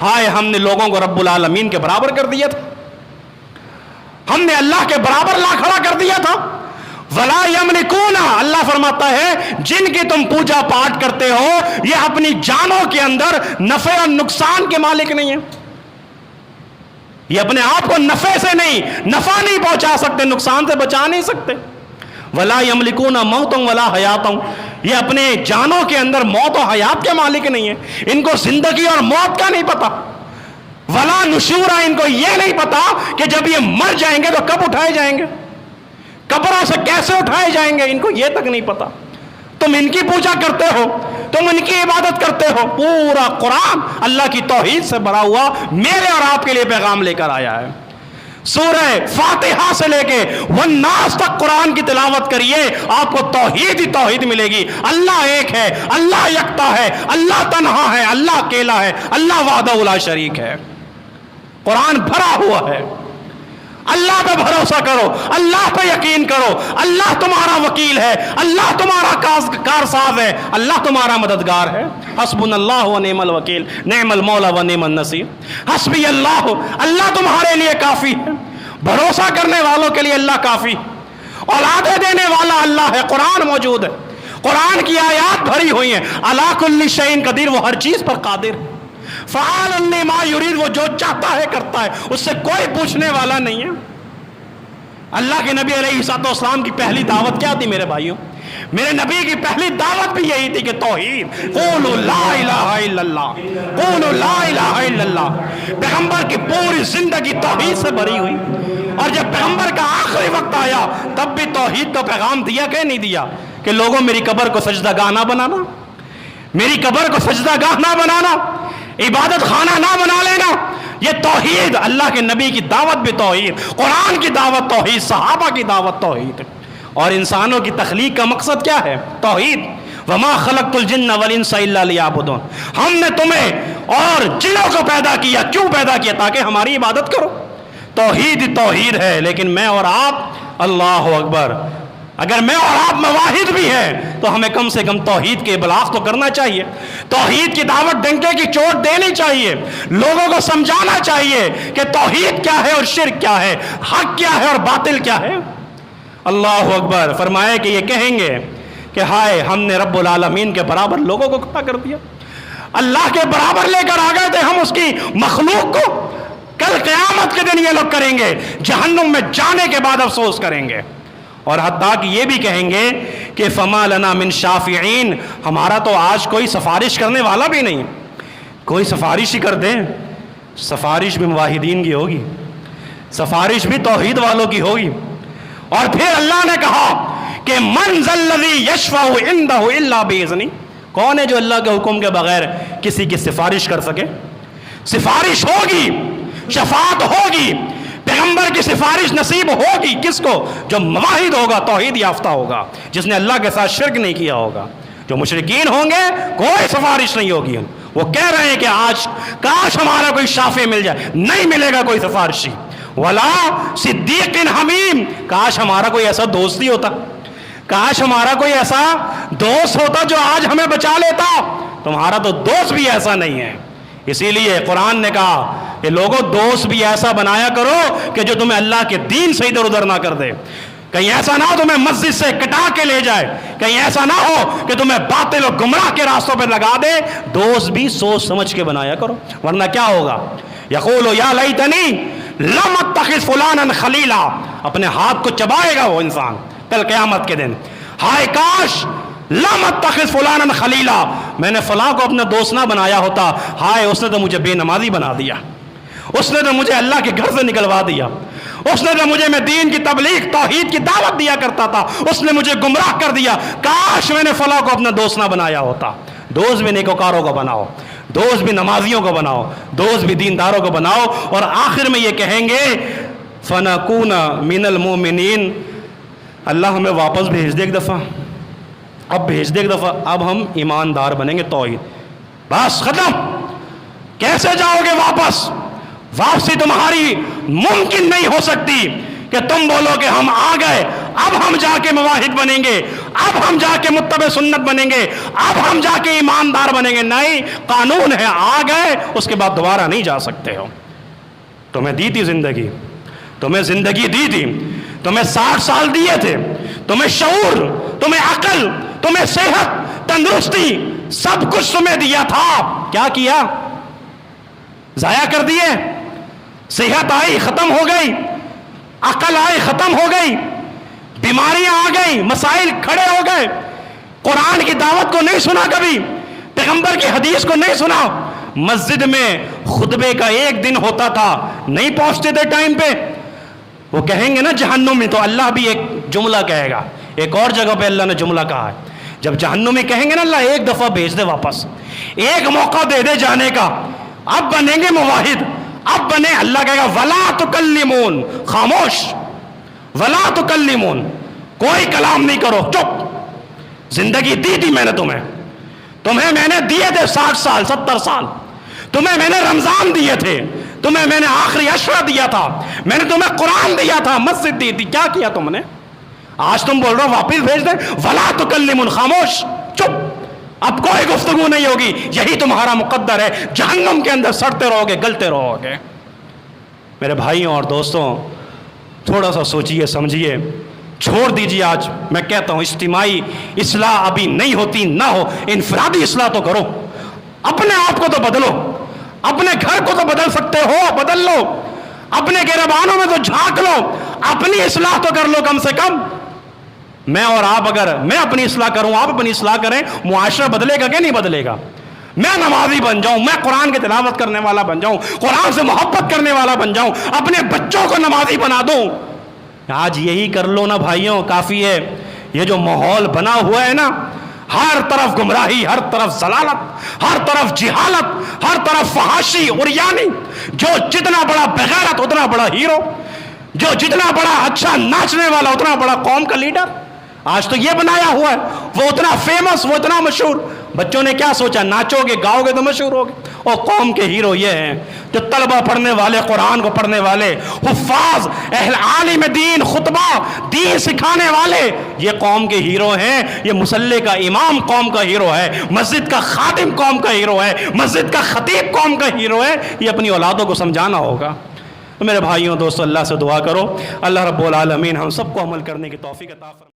ہائے ہم نے لوگوں کو رب العالمین کے برابر کر دیا تھا، ہم نے اللہ کے برابر لا کھڑا کر دیا تھا۔ وَلَا يَمْلِكُونَ، اللہ فرماتا ہے جن کی تم پوجا پاٹ کرتے ہو یہ اپنی جانوں کے اندر نفع اور نقصان کے مالک نہیں ہیں، یہ اپنے آپ کو نفع سے نہیں، نفع نہیں پہنچا سکتے، نقصان سے بچا نہیں سکتے۔ وَلَا يَمْلِكُونَ مَوْتًا وَلَا حَيَاةً، یہ اپنے جانوں کے اندر موت و حیات کے مالک نہیں ہیں، ان کو زندگی اور موت کا نہیں پتا۔ وَلَا نُشُورًا، ان کو یہ نہیں پتا کہ جب یہ مر جائیں گے تو کب اٹھائے جائیں گے، قبروں سے کیسے اٹھائے جائیں گے، ان کو یہ تک نہیں پتا۔ تم ان کی پوجا کرتے ہو، تم ان کی عبادت کرتے ہو۔ پورا قرآن اللہ کی توحید سے بھرا ہوا میرے اور آپ کے لیے پیغام لے کر آیا ہے۔ سورہ فاتحہ سے لے کے والناس تک قرآن کی تلاوت کریے، آپ کو توحید ہی توحید ملے گی۔ اللہ ایک ہے، اللہ یکتا ہے، اللہ تنہا ہے، اللہ اکیلا ہے، اللہ وحدہ لا شریک ہے۔ قرآن بھرا ہوا ہے۔ اللہ پہ بھروسہ کرو، اللہ پہ یقین کرو، اللہ تمہارا وکیل ہے، اللہ تمہارا کارساز ہے، اللہ تمہارا مددگار ہے۔ حسبنا اللہ و نعم الوکیل، نعم المولا و نعم النصیر۔ حسبی اللہ، اللہ تمہارے لیے کافی ہے، بھروسہ کرنے والوں کے لیے اللہ کافی، اولادیں دینے والا اللہ ہے۔ قرآن موجود ہے، قرآن کی آیات بھری ہوئی ہیں۔ علی کل شیء قدیر، وہ ہر چیز پر قادر ہے۔ فعال لما یرید، وہ جو چاہتا ہے کرتا ہے، اس سے کوئی پوچھنے والا نہیں ہے۔ اللہ کے نبی علیہ الصلوۃ والسلام کی پہلی دعوت کیا تھی میرے بھائیوں؟ میرے نبی کی پہلی دعوت بھی یہی تھی کہ توحید، قولوا لا الہ الا اللہ، قولوا لا الہ الا اللہ۔ پیغمبر کی پوری زندگی توحید سے بھری ہوئی، اور جب پیغمبر کا آخری وقت آیا تب بھی توحید کا پیغام دیا کہ نہیں دیا کہ لوگوں میری قبر کو سجدہ گاہ نہ بنانا، میری قبر کو سجدہ گاہ نہ بنانا، عبادت خانہ نہ بنا لینا۔ یہ توحید، اللہ کے نبی کی دعوت بھی توحید، قرآن کی دعوت توحید، صحابہ کی دعوت توحید۔ اور انسانوں کی تخلیق کا مقصد کیا ہے؟ توحید۔ وما خلقت الجن والانس الا لیعبدون، ہم نے تمہیں اور جنوں کو پیدا کیا، کیوں پیدا کیا؟ تاکہ ہماری عبادت کرو۔ توحید ہی توحید ہے، لیکن میں اور آپ، اللہ اکبر، اگر میں اور آپ مواحد بھی ہیں تو ہمیں کم سے کم توحید کے ابلاغ تو کرنا چاہیے، توحید کی دعوت ڈنکے کی چوٹ دینی چاہیے، لوگوں کو سمجھانا چاہیے کہ توحید کیا ہے اور شرک کیا ہے، حق کیا ہے اور باطل کیا ہے۔ اللہ اکبر۔ فرمایا کہ یہ کہیں گے کہ ہائے ہم نے رب العالمین کے برابر لوگوں کو کھڑا کر دیا، اللہ کے برابر لے کر آ گئے تھے ہم اس کی مخلوق کو۔ کل قیامت کے دن یہ لوگ کریں گے، جہنم میں جانے کے بعد افسوس کریں گے، اور حتیٰ کہ یہ بھی کہیں گے کہ فما لنا من شافعین، ہمارا تو آج کوئی سفارش کرنے والا بھی نہیں، کوئی سفارش ہی کر دیں۔ سفارش بھی موحدین کی ہوگی، سفارش بھی توحید والوں کی ہوگی۔ اور پھر اللہ نے کہا کہ من ذا الذی یشفع عندہ الا باذنہ، کون ہے جو اللہ کے حکم کے بغیر کسی کی سفارش کر سکے؟ سفارش ہوگی، شفاعت ہوگی، پیغمبر کی سفارش نصیب ہوگی کس کو؟ جو موحد ہوگا، توحید یافتہ ہوگا، جس نے اللہ کے ساتھ شرک نہیں کیا ہوگا۔ جو مشرکین ہوں گے کوئی سفارش نہیں ہوگی، وہ کہہ رہے ہیں کہ آج کاش ہمارا کوئی شافع مل جائے، نہیں ملے گا کوئی سفارشی۔ ولا صدیق حمیم، کاش ہمارا کوئی ایسا دوست ہی ہوتا، کاش ہمارا کوئی ایسا دوست ہوتا جو آج ہمیں بچا لیتا۔ تمہارا تو دوست بھی ایسا نہیں ہے، اسی لیے قرآن نے کہا کہ لوگوں دوست بھی ایسا بنایا کرو کہ جو تمہیں اللہ کے دین سے ادھر ادھر نہ کر دے، کہیں ایسا نہ ہو تمہیں مسجد سے کٹا کے لے جائے، کہیں ایسا نہ ہو کہ تمہیں باطل و گمراہ کے راستوں پہ لگا دے۔ دوست بھی سوچ سمجھ کے بنایا کرو، ورنہ کیا ہوگا؟ یقول یا لیتنی لم اتخذ فلانا خلیلا، اپنے ہاتھ کو چبائے گا وہ انسان کل قیامت کے دن، ہائے کاش لم اتخذ فلانا خلیلا، میں نے فلاں کو اپنا دوست نہ بنایا ہوتا، ہائے اس نے تو مجھے بے نمازی بنا دیا، اس نے تو مجھے اللہ کے گھر سے نکلوا دیا، اس نے تو مجھے میں دین کی تبلیغ توحید کی دعوت دیا کرتا تھا، اس نے مجھے گمراہ کر دیا، کاش میں نے فلاں کو اپنا دوست نہ بنایا ہوتا۔ دوست بھی نیکوکاروں کو بناؤ، دوست بھی نمازیوں کو بناؤ، دوست بھی دینداروں کو بناؤ، اور آخر میں یہ کہیں گے فَنَكُونَ مِنَ الْمُؤْمِنِينَ، اللہ ہمیں واپس بھیج دے ایک دفعہ، اب بھیج دے ایک دفعہ، اب ہم ایماندار بنیں گے، توحید بس ختم۔ کیسے جاؤ گے واپس؟ واپسی تمہاری ممکن نہیں ہو سکتی کہ تم بولو کہ ہم آ گئے اب ہم جا کے مواحد بنیں گے، اب ہم جا کے متبع سنت بنیں گے، اب ہم جا کے ایماندار بنیں گے. نہیں، قانون ہے، آ گئے اس کے بعد دوبارہ نہیں جا سکتے ہو. تمہیں دی تھی زندگی، تمہیں زندگی دی تھی، تمہیں 60 سال دیے تھے، تمہیں شعور، تمہیں عقل، تمہیں صحت، تندرستی، سب کچھ تمہیں دیا تھا. کیا کیا؟ ضائع کر دیے. صحت آئی ختم ہو گئی، عقل آئی ختم ہو گئی، بیماریاں آ گئی، مسائل کھڑے ہو گئے. قرآن کی دعوت کو نہیں سنا، کبھی پیغمبر کی حدیث کو نہیں سنا. مسجد میں خطبے کا ایک دن ہوتا تھا، نہیں پہنچتے تھے ٹائم پہ. وہ کہیں گے نا جہنمی، تو اللہ بھی ایک جملہ کہے گا. ایک اور جگہ پہ اللہ نے جملہ کہا ہے، جب جہنمی کہیں گے نا اللہ ایک دفعہ بھیج دے واپس، ایک موقع دے دے جانے کا. اب بنیں گے موحد، اب بنے. اللہ کہے گا ولا تکلمون، خاموش، ولا تکلمون، کوئی کلام نہیں کرو، چپ. زندگی دی تھی میں نے تمہیں میں نے دیے تھے 60 سال 70 سال. تمہیں میں نے رمضان دیے تھے، تمہیں میں نے آخری عشرہ دیا تھا، میں نے تمہیں قرآن دیا تھا، مسجد دی تھی. کیا کیا تم نے؟ آج تم بول رہے ہو واپس بھیج دیں. ولا تکلمون، خاموش، چپ، اب کوئی گفتگو نہیں ہوگی. یہی تمہارا مقدر ہے، جہنم کے اندر سڑتے رہو گے، گلتے رہو گے. میرے بھائیوں اور دوستوں، تھوڑا سا سوچئے سمجھیے. چھوڑ دیجیے. آج میں کہتا ہوں اجتماعی اصلاح ابھی نہیں ہوتی، نہ ہو، انفرادی اصلاح تو کرو. اپنے آپ کو تو بدلو، اپنے گھر کو تو بدل سکتے ہو، بدل لو. اپنے گریبانوں میں تو جھانک لو، اپنی اصلاح تو کر لو کم سے کم. میں اور آپ، اگر میں اپنی اصلاح کروں، آپ اپنی اصلاح کریں، معاشرہ بدلے گا کہ نہیں بدلے گا؟ میں نمازی بن جاؤں، میں قرآن کی تلاوت کرنے والا بن جاؤں، قرآن سے محبت کرنے والا بن جاؤں، اپنے بچوں کو نمازی بنا دوں. آج یہی کر لو نا بھائیوں، کافی ہے. یہ جو ماحول بنا ہوا ہے نا، ہر طرف گمراہی، ہر طرف ضلالت، ہر طرف جہالت، ہر طرف فحاشی، عریانی. جو جتنا بڑا بغیرت اتنا بڑا ہیرو، جو جتنا بڑا اچھا ناچنے والا اتنا بڑا قوم کا لیڈر. آج تو یہ بنایا ہوا ہے، وہ اتنا فیمس، وہ اتنا مشہور. بچوں نے کیا سوچا؟ ناچو گے، گاؤ گے تو مشہور ہوگے. اور قوم کے ہیرو یہ ہیں جو طلبہ پڑھنے والے، قرآن کو پڑھنے والے، حفاظ، اہل عالم دین، خطبہ دین سکھانے والے، یہ قوم کے ہیرو ہیں. یہ مصلی کا امام قوم کا ہیرو ہے، مسجد کا خادم قوم کا ہیرو ہے، مسجد کا خطیب قوم کا ہیرو ہے. یہ اپنی اولادوں کو سمجھانا ہوگا. میرے بھائیوں دوستوں، اللہ سے دعا کرو اللہ رب العالمین ہم سب کو عمل کرنے کی توفیق عطا فرمائے.